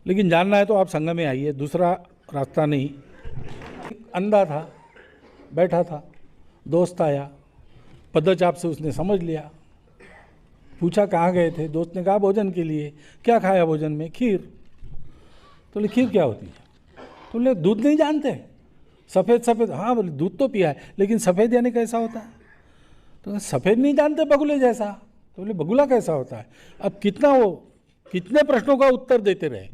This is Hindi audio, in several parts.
लेकिन जानना है तो आप संघ में आइए, दूसरा रास्ता नहीं। अंधा था, बैठा था, दोस्त आया, पदचाप से उसने समझ लिया, पूछा कहाँ गए थे, दोस्त ने कहा भोजन के लिए। क्या खाया भोजन में? खीर। तो बोले खीर क्या होती है? तो बोले दूध नहीं जानते, सफ़ेद सफ़ेद। हाँ बोले दूध तो पिया है, लेकिन सफ़ेद यानी कैसा होता है? तो सफ़ेद नहीं जानते, बगुले जैसा। तो बोले बगुला कैसा होता है? अब कितने प्रश्नों का उत्तर देते रहे।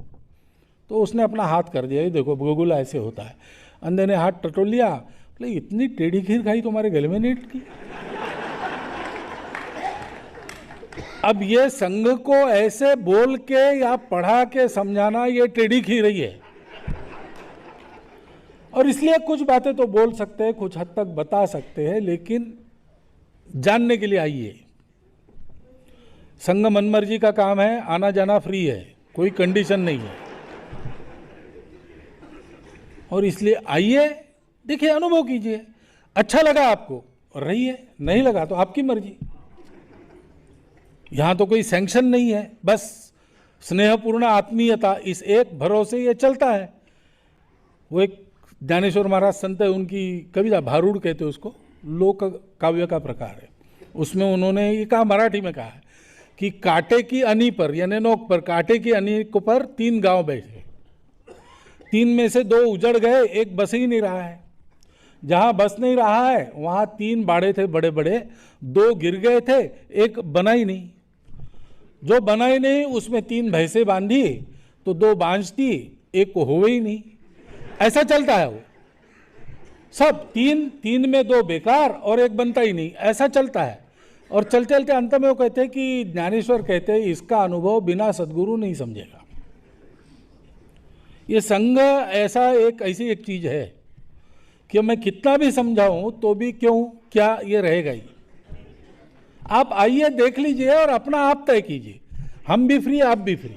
तो उसने अपना हाथ कर दिया, ये देखो बगुला ऐसे होता है। अंधे ने हाथ टटोल लिया, बोले इतनी टेढ़ी खीर खाई तुम्हारे गले में नहीं अटकी। अब ये संघ को ऐसे बोल के या पढ़ा के समझाना, ये टेढ़ी खीर ही है। और इसलिए कुछ बातें तो बोल सकते हैं, कुछ हद तक बता सकते हैं, लेकिन जानने के लिए आइए। संघ मनमर्जी का काम है, आना जाना फ्री है, कोई कंडीशन नहीं है। और इसलिए आइए, देखिए, अनुभव कीजिए। अच्छा लगा आपको रहिए, नहीं लगा तो आपकी मर्जी। यहां तो कोई सैंक्शन नहीं है, बस स्नेहपूर्ण आत्मीयता, इस एक भरोसे ये चलता है। वो एक ज्ञानेश्वर महाराज संत है, उनकी कविता, भारूड कहते हैं उसको, लोक काव्य का प्रकार है। उसमें उन्होंने ये कहा, मराठी में कहा है कि कांटे की अनी पर, यानी नोक पर, कांटे की अनी पर 3 गांव बैठे, 3 में से 2 उजड़ गए, एक बस ही नहीं रहा है। जहां बस नहीं रहा है वहां 3 बाड़े थे बड़े बड़े, 2 गिर गए थे, एक बना ही नहीं। जो बना ही नहीं उसमें 3 भैंसे बांधी, तो 2 बांझ थी, एक को हुए ही नहीं। ऐसा चलता है वो सब, 3 में 2 बेकार और एक बनता ही नहीं, ऐसा चलता है। और चलते चलते अंत में वो कहते हैं कि ज्ञानेश्वर कहते हैं इसका अनुभव बिना सद्गुरु नहीं समझेगा। ये संघ ऐसी एक चीज है कि मैं कितना भी समझाऊं तो भी क्यों क्या ये रहेगा ही। आप आइए, देख लीजिए और अपना आप तय कीजिए। हम भी फ्री, आप भी फ्री।